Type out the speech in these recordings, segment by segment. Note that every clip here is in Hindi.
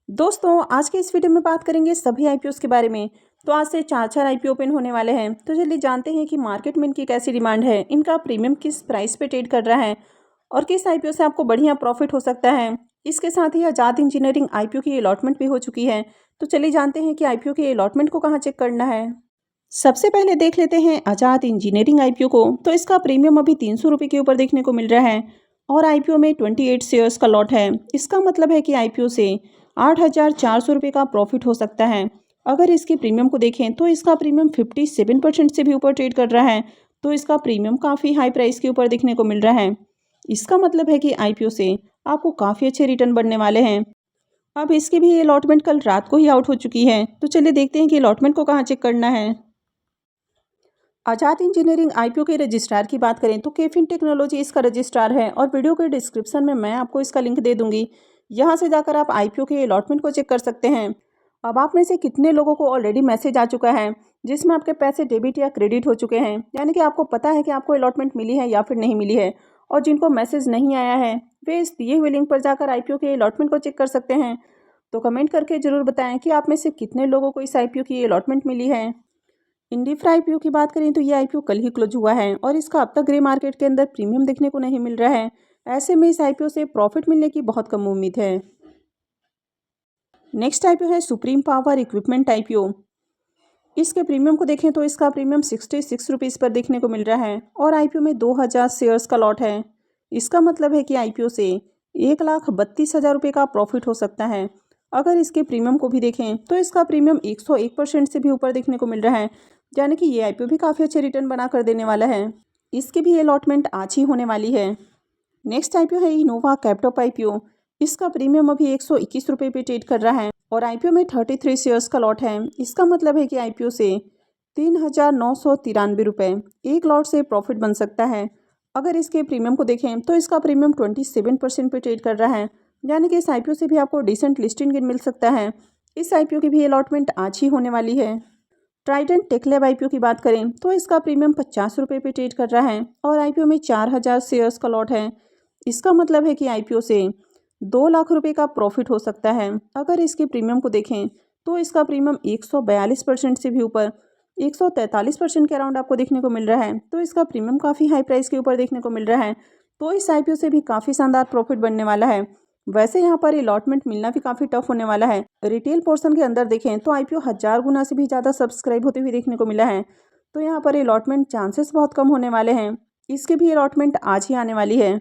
दोस्तों आज के इस वीडियो में बात करेंगे सभी आईपीओस के बारे में। तो आज से चार आईपीओ ओपन होने वाले हैं। तो चलिए जानते हैं कि मार्केट में इनकी कैसी डिमांड है, इनका प्रीमियम किस प्राइस पे ट्रेड कर रहा है और किस आईपीओ से आपको बढ़िया प्रॉफिट हो सकता है। इसके साथ ही आज़ाद इंजीनियरिंग आईपीओ की अलॉटमेंट भी हो चुकी है। तो चलिए जानते हैं कि आईपीओ की अलॉटमेंट को कहाँ चेक करना है। सबसे पहले देख लेते हैं आज़ाद इंजीनियरिंग आईपीओ को। तो इसका प्रीमियम अभी 300 रुपये के ऊपर देखने को मिल रहा है और आईपीओ में 28 शेयर्स का लॉट है। इसका मतलब है कि आईपीओ से 8,400 रुपये का प्रॉफिट हो सकता है। अगर इसके प्रीमियम को देखें तो इसका प्रीमियम 57% से भी ऊपर ट्रेड कर रहा है। तो इसका प्रीमियम काफ़ी हाई प्राइस के ऊपर देखने को मिल रहा है। इसका मतलब है कि आईपीओ से आपको काफ़ी अच्छे रिटर्न बनने वाले हैं। अब इसकी भी अलॉटमेंट कल रात को ही आउट हो चुकी है। तो चलिए देखते हैं कि अलॉटमेंट को कहाँ चेक करना है। आज़ाद इंजीनियरिंग आईपीओ के रजिस्ट्रार की बात करें तो केफिन टेक्नोलॉजी इसका रजिस्ट्रार है और वीडियो के डिस्क्रिप्शन में मैं आपको इसका लिंक दे दूंगी। यहां से जाकर आप आईपीओ के अलॉटमेंट को चेक कर सकते हैं। अब आप में से कितने लोगों को ऑलरेडी मैसेज आ चुका है जिसमें आपके पैसे डेबिट या क्रेडिट हो चुके हैं, यानी कि आपको पता है कि आपको अलॉटमेंट मिली है या फिर नहीं मिली है। और जिनको मैसेज नहीं आया है वे इस दिए हुए लिंक पर जाकर आईपीओ के अलॉटमेंट को चेक कर सकते हैं। तो कमेंट करके जरूर बताएं कि आप में से कितने लोगों को इस आईपीओ की अलॉटमेंट मिली है। इंडिफ्रा आईपीओ की बात करें तो ये आईपीओ कल ही क्लोज हुआ है और इसका अब तक ग्रे मार्केट के अंदर प्रीमियम देखने को नहीं मिल रहा है। ऐसे में इस आईपीओ से प्रॉफिट मिलने की बहुत कम उम्मीद है। नेक्स्ट आईपीओ है सुप्रीम पावर इक्विपमेंट आईपीओ। इसके प्रीमियम को देखें तो इसका प्रीमियम 66 रुपीज़ पर देखने को मिल रहा है और आईपीओ में 2000 शेयर्स का लॉट है। इसका मतलब है कि आईपीओ से 1,32,000 रुपये का प्रॉफिट हो सकता है। अगर इसके प्रीमियम को भी देखें तो इसका प्रीमियम 101% से भी ऊपर देखने को मिल रहा है, यानी कि ये आईपीओ भी काफ़ी अच्छे रिटर्न बना कर देने वाला है। इसकी भी अलॉटमेंट आज ही होने वाली है। नेक्स्ट आईपीओ है इनोवा कैपटॉप आईपीओ। इसका प्रीमियम अभी 121 रुपये पे ट्रेड कर रहा है और आईपीओ में 33 शेयर्स का लॉट है। इसका मतलब है कि आईपीओ से 3,993 रुपये एक लॉट से प्रॉफिट बन सकता है। अगर इसके प्रीमियम को देखें तो इसका प्रीमियम 27% पे ट्रेड कर रहा है, यानी कि इस आईपीओ से भी आपको डिसेंट लिस्टिंग गेन मिल सकता है। इस आईपीओ की भी अलॉटमेंट आज ही होने वाली है। ट्राइडेंट टेक्लैब आईपीओ की बात करें तो इसका प्रीमियम 50 रुपये पे ट्रेड कर रहा है और आईपीओ में 4,000 शेयर्स का लॉट है। इसका मतलब है कि आईपीओ से 2 लाख रुपए का प्रॉफिट हो सकता है। अगर इसके प्रीमियम को देखें तो इसका प्रीमियम 142% से भी ऊपर 143% के अराउंड आपको देखने को मिल रहा है। तो इसका प्रीमियम काफ़ी हाई प्राइस के ऊपर देखने को मिल रहा है। तो इस आईपीओ से भी काफ़ी शानदार प्रॉफिट बनने वाला है। वैसे यहाँ पर अलॉटमेंट मिलना भी काफ़ी टफ होने वाला है। रिटेल पोर्शन के अंदर देखें तो आईपीओ 1000 गुना से भी ज़्यादा सब्सक्राइब होते हुए देखने को मिला है। तो यहाँ पर अलॉटमेंट चांसेस बहुत कम होने वाले हैं। इसकी भी अलॉटमेंट आज ही आने वाली है।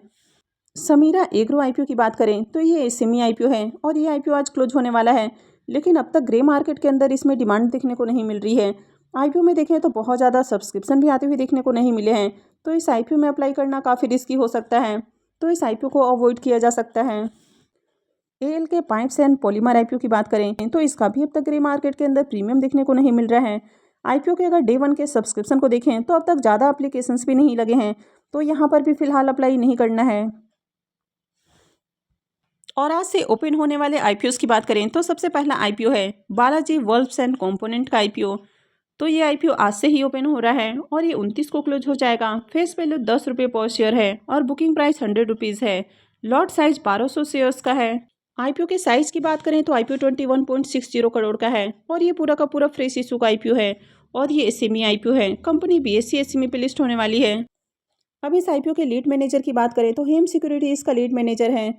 समीरा एग्रो आईपीओ की बात करें तो ये एसएमई आईपीओ है और ये आईपीओ आज क्लोज होने वाला है, लेकिन अब तक ग्रे मार्केट के अंदर इसमें डिमांड देखने को नहीं मिल रही है। आईपीओ में देखें तो बहुत ज़्यादा सब्सक्रिप्शन भी आते हुए देखने को नहीं मिले हैं। तो इस आईपीओ में अप्लाई करना काफ़ी रिस्की हो सकता है, तो इस आईपीओ को अवॉइड किया जा सकता है। एएल के पाइप्स एंड पॉलीमर आईपीओ की बात करें तो इसका भी अब तक ग्रे मार्केट के अंदर प्रीमियम देखने को नहीं मिल रहा है। आईपीओ के अगर डे 1 के सब्सक्रिप्शन को देखें तो अब तक ज़्यादा एप्लीकेशंस भी नहीं लगे हैं, तो यहाँ पर भी फिलहाल अप्लाई नहीं करना है। और आज से ओपन होने वाले आईपीओस की बात करें तो सबसे पहला आईपीओ है बालाजी वर्ल्स एंड कंपोनेंट का आईपीओ। तो ये आईपीओ आज से ही ओपन हो रहा है और ये 29 को क्लोज हो जाएगा। फेस वैल्यू 10 रुपये पर शेयर है और बुकिंग प्राइस 100 रुपीज़ है। लॉट साइज 1200 शेयर्स का है। आईपीओ के साइज की बात करें तो आईपीओ 21.60 करोड़ का है और ये पूरा का पूरा फ्रेश इशू का आईपीओ है और ये एसएमई आईपीओ है। कंपनी बीएससी एसएमई पे लिस्ट होने वाली है। अब इस आईपीओ के लीड मैनेजर की बात करें तो हेम सिक्योरिटी इसका लीड मैनेजर है।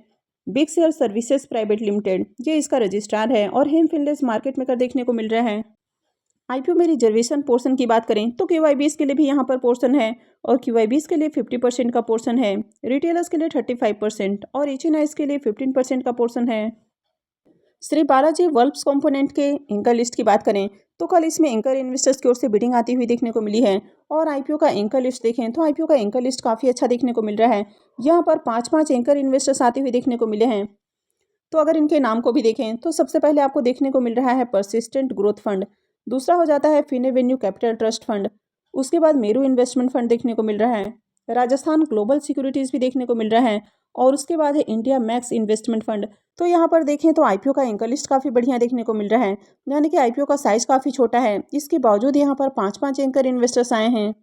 Big share services private limited ये इसका रजिस्ट्रार है और हेम फिनलेस मार्केट मेकर देखने को मिल रहा है। आईपीओ में रिजर्वेशन पोर्शन की बात करें तो क्यूआईबीएस के लिए भी यहाँ पर पोर्शन है और क्यूआईबीएस के लिए 50% का पोर्शन है। रिटेलर्स के लिए 35% और एचएनआईज के लिए 15% का पोर्शन है। श्री बालाजी वर्ल्स कंपोनेंट के एंकर लिस्ट की बात करें तो कल इसमें एंकर इन्वेस्टर्स की ओर से बिडिंग आती हुई देखने को मिली है और आईपीओ का एंकर लिस्ट देखें तो आईपीओ का एंकर लिस्ट काफ़ी अच्छा देखने को मिल रहा है। यहाँ पर 5 एंकर इन्वेस्टर्स आते हुए देखने को मिले हैं। तो अगर इनके नाम को भी देखें तो सबसे पहले आपको देखने को मिल रहा है परसिस्टेंट ग्रोथ फंड, दूसरा हो जाता है फिनएवेन्यू कैपिटल ट्रस्ट फंड, उसके बाद मेरू इन्वेस्टमेंट फंड देखने को मिल रहा है, राजस्थान ग्लोबल सिक्योरिटीज़ भी देखने को मिल रहा है और उसके बाद है इंडिया मैक्स इन्वेस्टमेंट फंड। तो यहाँ पर देखें तो आईपीओ का एंकर लिस्ट काफ़ी बढ़िया देखने को मिल रहा है, यानी कि आईपीओ का साइज काफ़ी छोटा है। इसके बावजूद यहाँ पर 5 एंकर इन्वेस्टर्स आए हैं।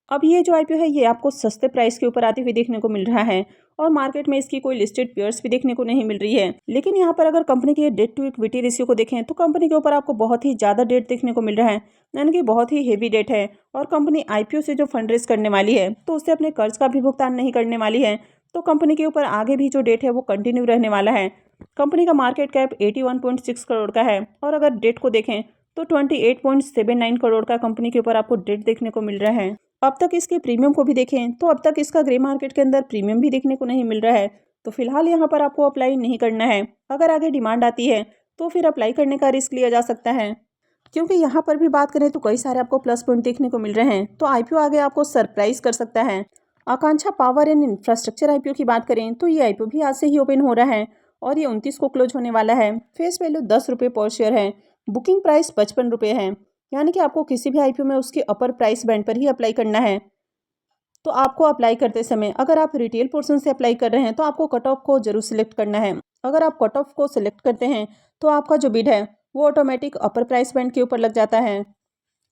अब ये जो आईपीओ है ये आपको सस्ते प्राइस के ऊपर आते हुए देखने को मिल रहा है और मार्केट में इसकी कोई लिस्टेड पेयर्स भी देखने को नहीं मिल रही है। लेकिन यहाँ पर अगर कंपनी के डेट टू इक्विटी रेशियो को देखें तो कंपनी के ऊपर आपको बहुत ही ज़्यादा डेट देखने को मिल रहा है, यानी कि बहुत ही हेवी डेट है। और कंपनी आईपीओ से जो फंड रेज करने वाली है तो उससे अपने कर्ज का भी भुगतान नहीं करने वाली है। तो कंपनी के ऊपर आगे भी जो डेट है वो कंटिन्यू रहने वाला है। कंपनी का मार्केट कैप 81.6 करोड़ का है और अगर डेट को देखें तो 28.79 करोड़ का कंपनी के ऊपर आपको डेट देखने को मिल रहा है। अब तक इसके प्रीमियम को भी देखें तो अब तक इसका ग्रे मार्केट के अंदर प्रीमियम भी देखने को नहीं मिल रहा है। तो फिलहाल यहाँ पर आपको अप्लाई नहीं करना है। अगर आगे डिमांड आती है तो फिर अप्लाई करने का रिस्क लिया जा सकता है, क्योंकि यहाँ पर भी बात करें तो कई सारे आपको प्लस पॉइंट देखने को मिल रहे हैं। तो आईपीओ आगे आपको सरप्राइज कर सकता है। आकांक्षा पावर एंड इंफ्रास्ट्रक्चर आईपीओ की बात करें तो ये आईपीओ भी आज से ही ओपन हो रहा है और ये 29 को क्लोज होने वाला है। फेस वैल्यू 10 रुपये पर शेयर है। बुकिंग प्राइस 55 रुपये है, यानी कि आपको किसी भी आईपीओ में उसके अपर प्राइस बैंड पर ही अप्लाई करना है। तो आपको अप्लाई करते समय अगर आप रिटेल पोर्शन से अप्लाई कर रहे हैं तो आपको कट ऑफ को जरूर सिलेक्ट करना है। अगर आप कट ऑफ को सिलेक्ट करते हैं तो आपका जो बिड है वो ऑटोमेटिक अपर प्राइस बैंड के ऊपर लग जाता है।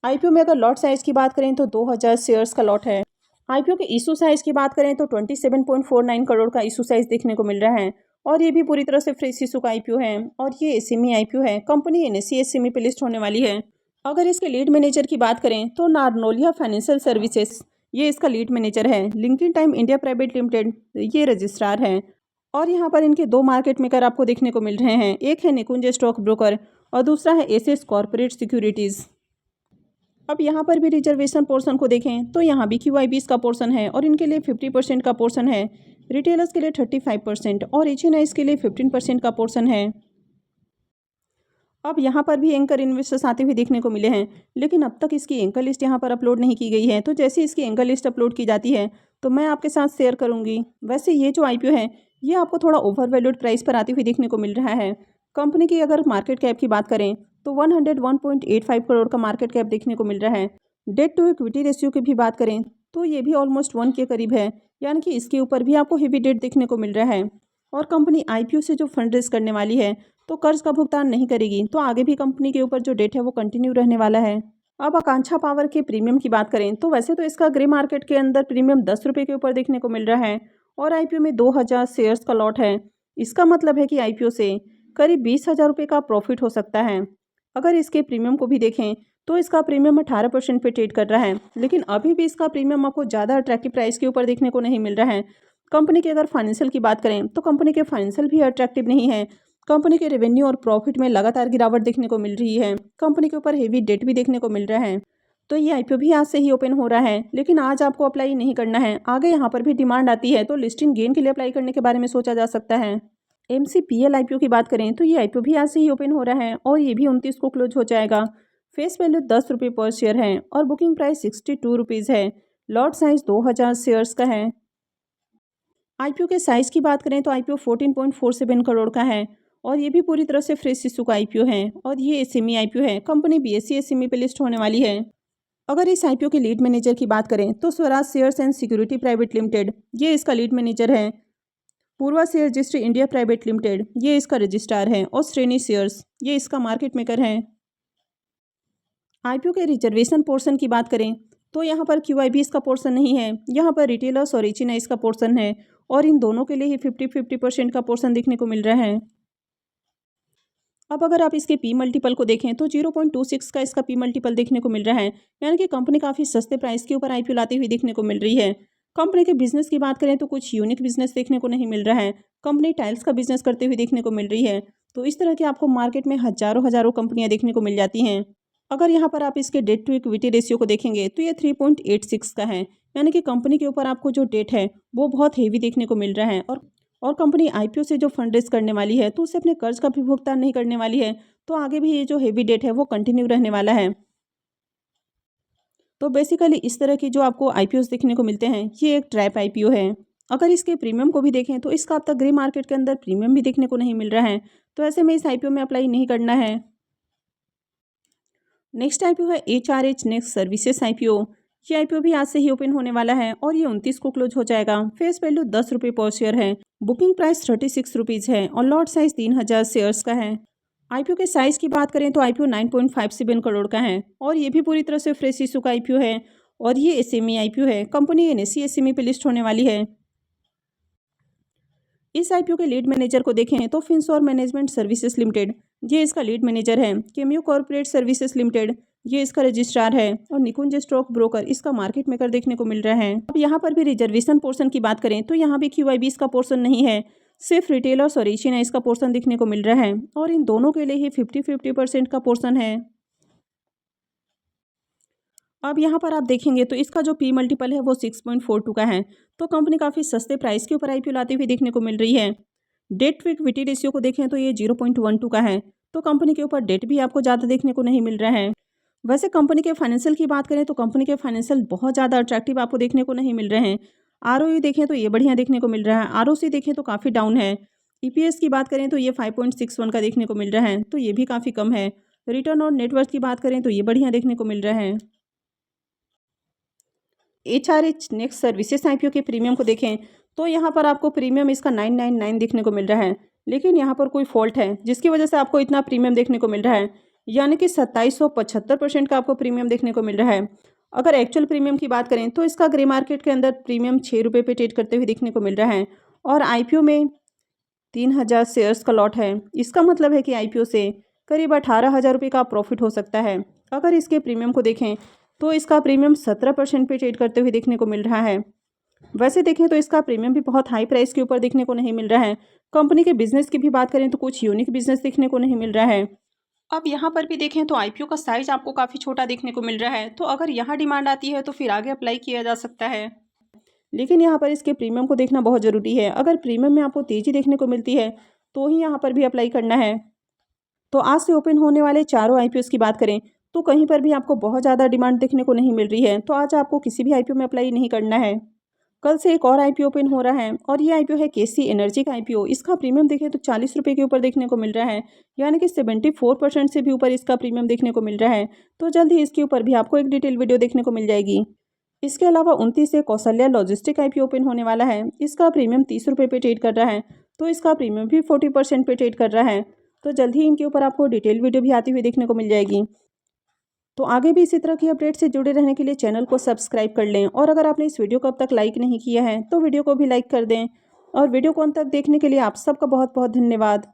आईपीओ में अगर लॉट साइज की बात करें तो 2000 शेयर्स का लॉट है। आईपीओ के इशू साइज की बात करें तो 27.49 करोड़ का इशू साइज देखने को मिल रहा है और ये भी पूरी तरह से फ्रेश इशू का आईपीओ है और ये एसएमई आईपीओ है। कंपनी एनएसई एसएमई पे लिस्ट होने वाली है। अगर इसके लीड मैनेजर की बात करें तो नारनोलिया फाइनेंशियल सर्विसेज ये इसका लीड मैनेजर है। Link Intime India private limited ये रजिस्ट्रार है और यहाँ पर इनके दो मार्केट मेकर आपको देखने को मिल रहे हैं। एक है निकुंज स्टॉक ब्रोकर और दूसरा है एसएस कॉर्पोरेट सिक्योरिटीज़। अब यहाँ पर भी रिजर्वेशन पोर्शन को देखें तो यहाँ भी QIBs का पोर्शन है और इनके लिए 50% का पोर्शन है। रिटेलर्स के लिए 35% और HNIs के लिए 15% का पोर्शन है। अब यहाँ पर भी एंकर इन्वेस्टर्स आते हुए देखने को मिले हैं, लेकिन अब तक इसकी एंकर लिस्ट यहाँ पर अपलोड नहीं की गई है। तो जैसे इसकी एंकर लिस्ट अपलोड की जाती है तो मैं आपके साथ शेयर करूँगी। वैसे ये जो आईपीओ है ये आपको थोड़ा ओवर वैल्यूड प्राइस पर आती हुई देखने को मिल रहा है। कंपनी की अगर मार्केट कैप की बात करें तो 101.85 करोड़ का मार्केट कैप देखने को मिल रहा है। डेट टू इक्विटी रेशियो की भी बात करें तो ये भी ऑलमोस्ट 1 के करीब है, यानी कि इसके ऊपर भी आपको हेवी डेट देखने को मिल रहा है। और कंपनी आईपीओ से जो फंड रेज करने वाली है तो कर्ज का भुगतान नहीं करेगी। तो आगे भी कंपनी के ऊपर जो डेट है वो कंटिन्यू रहने वाला है। अब आकांक्षा पावर के प्रीमियम की बात करें तो वैसे तो इसका ग्रे मार्केट के अंदर प्रीमियम 10 रुपये के ऊपर देखने को मिल रहा है और आईपीओ में 2000 शेयर्स का लॉट है। इसका मतलब है कि आईपीओ से करीब 20,000 रुपये का प्रॉफिट हो सकता है। अगर इसके प्रीमियम को भी देखें तो इसका प्रीमियम 18% पे ट्रेड कर रहा है, लेकिन अभी भी इसका प्रीमियम आपको ज़्यादा अट्रैक्टिव प्राइस के ऊपर देखने को नहीं मिल रहा है। कंपनी के अगर फाइनेंशियल की बात करें तो कंपनी के फाइनेंशियल भी अट्रैक्टिव नहीं है। कंपनी के रेवेन्यू और प्रॉफिट में लगातार गिरावट देखने को मिल रही है। कंपनी के ऊपर हेवी डेट भी देखने को मिल रहा है। तो ये आईपीओ भी आज से ही ओपन हो रहा है, लेकिन आज आपको अप्लाई नहीं करना है। आगे यहाँ पर भी डिमांड आती है तो लिस्टिंग गेन के लिए अप्लाई करने के बारे में सोचा जा सकता है। MCPL आईपीओ की बात करें तो ये आईपीओ भी आज से ही ओपन हो रहा है और ये भी 29 को क्लोज हो जाएगा। फेस वैल्यू 10 रुपये पर शेयर है और बुकिंग प्राइस 62 रुपीज़ है। लॉट साइज 2000 शेयर्स का है। आईपीओ के साइज की बात करें तो आईपीओ 14.47 करोड़ का है और ये भी पूरी तरह से फ्रेश इशू का आईपीओ है और ये एसएमई आईपीओ है। कंपनी BSE एसएमई पे लिस्ट होने वाली है। अगर इस आईपीओ के लीड मैनेजर की बात करें तो Swaraj shares and security private limited ये इसका लीड मैनेजर है। Purva share registry India private limited ये इसका रजिस्ट्रार है और श्रेणी शेयर्स ये इसका मार्केट मेकर है। आईपीओ के रिजर्वेशन पोर्शन की बात करें तो यहाँ पर QIBs का पोर्शन नहीं है, यहाँ पर रिटेलर्स और HNIs का पोर्शन है और इन दोनों के लिए ही 50-50% का पोर्शन देखने को मिल रहा है। अब अगर आप इसके P मल्टीपल को देखें तो 0.26 का इसका P मल्टीपल देखने को मिल रहा है, यानी कि कंपनी काफ़ी सस्ते प्राइस के ऊपर आईपीओ लाती हुई देखने को मिल रही है। कंपनी के बिजनेस की बात करें तो कुछ यूनिक बिजनेस देखने को नहीं मिल रहा है। कंपनी टाइल्स का बिजनेस करते हुए देखने को मिल रही है। तो इस तरह के आपको मार्केट में हजारों कंपनियां देखने को मिल जाती हैं। अगर यहाँ पर आप इसके डेट टू इक्विटी रेशियो को देखेंगे तो ये 3.86 का है, यानी कि कंपनी के ऊपर आपको जो डेट है वो बहुत हेवी देखने को मिल रहा है। और कंपनी आईपीओ से जो फंड रेज करने वाली है तो उसे अपने कर्ज का भी भुगतान नहीं करने वाली है। तो आगे भी ये जो हेवी डेट है वो कंटिन्यू रहने वाला है। तो बेसिकली इस तरह की जो आपको आईपीओ देखने को मिलते हैं ये एक ट्रैप आईपीओ है। अगर इसके प्रीमियम को भी देखें तो इसका अब तक ग्रे मार्केट के अंदर प्रीमियम भी देखने को नहीं मिल रहा है। तो ऐसे में इस आईपीओ में अप्लाई नहीं करना है। नेक्स्ट आईपीओ है HRH नेक्स्ट सर्विसेज आईपीओ। ये आईपीओ भी आज से ही ओपन होने वाला है और ये 29 को क्लोज हो जाएगा। फेस वैल्यू 10 रुपये पर शेयर है। बुकिंग प्राइस 36 रुपीज़ है और लॉट साइज 3000 शेयर्स का है। आईपीओ के साइज की बात करें तो आईपीओ 9.57 करोड़ का है और ये भी पूरी तरह से फ्रेश इशू का आईपीओ है और ये एसएमई आईपीओ है। कंपनी NSE एसएमई पे लिस्ट होने वाली है। इस आईपीओ के लीड मैनेजर को देखें तो फिनसोर मैनेजमेंट सर्विसेज लिमिटेड, ये इसका लीड मैनेजर है। केम्यू कॉर्पोरेट सर्विसेज लिमिटेड, ये इसका रजिस्ट्रार है। और निकुंज स्टॉक ब्रोकर इसका मार्केट मेकर देखने को मिल रहा है। अब यहाँ पर भी रिजर्वेशन पोर्शन की बात करें तो यहाँ भी QIB इसका पोर्शन नहीं है, सिर्फ रिटेलर्स और एशियन इसका पोर्शन देखने को मिल रहा है। और इन दोनों के लिए ही 50-50% का पोर्शन है। अब यहाँ पर आप देखेंगे तो इसका जो P मल्टीपल है वो 6.42 का है। तो कंपनी काफ़ी सस्ते प्राइस के ऊपर आईपीओ लाती हुई देखने को मिल रही है। डेट टू इक्विटी रेशियो को देखें तो ये 0.12 का है। तो कंपनी के ऊपर डेट भी आपको ज़्यादा देखने को नहीं मिल रहा है। वैसे कंपनी के फाइनेंशियल की बात करें तो कंपनी के फाइनेंशियल बहुत ज़्यादा अट्रैक्टिव आपको देखने को नहीं मिल रहे हैं। ROE देखें तो ये बढ़िया देखने को मिल रहा है। ROC देखें तो काफ़ी डाउन है। EPS की बात करें तो ये 5.61 का देखने को मिल रहा है, तो ये भी काफ़ी कम है। रिटर्न और नेटवर्थ की बात करें तो ये बढ़िया देखने को मिल रहा है। HRH नेक्स्ट सर्विसेज आईपीओ के प्रीमियम को देखें तो यहाँ पर आपको प्रीमियम इसका 999 देखने को मिल रहा है। लेकिन यहाँ पर कोई फॉल्ट है जिसकी वजह से आपको इतना प्रीमियम देखने को मिल रहा है, यानी कि 2775% का आपको प्रीमियम देखने को मिल रहा है। अगर एक्चुअल प्रीमियम की बात करें तो इसका ग्रे मार्केट के अंदर प्रीमियम 6 रुपये पे ट्रेड करते हुए देखने को मिल रहा है। और आईपीओ में 3000 शेयर्स का लॉट है। इसका मतलब है कि आईपीओ से करीब 18,000 रुपये का प्रॉफिट हो सकता है। अगर इसके प्रीमियम को देखें तो इसका प्रीमियम 17% पे ट्रेड करते हुए देखने को मिल रहा है। वैसे देखें तो इसका प्रीमियम भी बहुत हाई प्राइस के ऊपर देखने को नहीं मिल रहा है। कंपनी के बिजनेस की भी बात करें तो कुछ यूनिक बिजनेस देखने को नहीं मिल रहा है। अब यहाँ पर भी देखें तो आईपीओ का साइज आपको काफ़ी छोटा देखने को मिल रहा है, तो अगर यहाँ डिमांड आती है तो फिर आगे अप्लाई किया जा सकता है। लेकिन यहाँ पर इसके प्रीमियम को देखना बहुत ज़रूरी है। अगर प्रीमियम में आपको तेज़ी देखने को मिलती है तो ही यहाँ पर भी अप्लाई करना है। तो आज से ओपन होने वाले चारों आईपीओ की बात करें तो कहीं पर भी आपको बहुत ज़्यादा डिमांड देखने को नहीं मिल रही है, तो आज आपको किसी भी आईपीओ में अप्लाई नहीं करना है। कल से एक और आईपीओ ओपन हो रहा है और ये आईपीओ है केसी एनर्जी का आईपीओ। इसका प्रीमियम देखें तो 40 रुपये के ऊपर देखने को मिल रहा है, यानी कि 74% से भी ऊपर इसका प्रीमियम देखने को मिल रहा है। तो जल्द ही इसके ऊपर भी आपको एक डिटेल वीडियो देखने को मिल जाएगी। इसके अलावा 29 से कौशल्या लॉजिस्टिक आईपीओ ओपन होने वाला है। इसका प्रीमियम 30 रुपये पे ट्रेड कर रहा है, तो इसका प्रीमियम भी 40% पे ट्रेड कर रहा है। तो जल्द ही इनके ऊपर आपको डिटेल वीडियो भी आती हुई देखने को मिल जाएगी। तो आगे भी इसी तरह की अपडेट से जुड़े रहने के लिए चैनल को सब्सक्राइब कर लें। और अगर आपने इस वीडियो को अब तक लाइक नहीं किया है तो वीडियो को भी लाइक कर दें। और वीडियो को अंत तक देखने के लिए आप सबका बहुत बहुत धन्यवाद।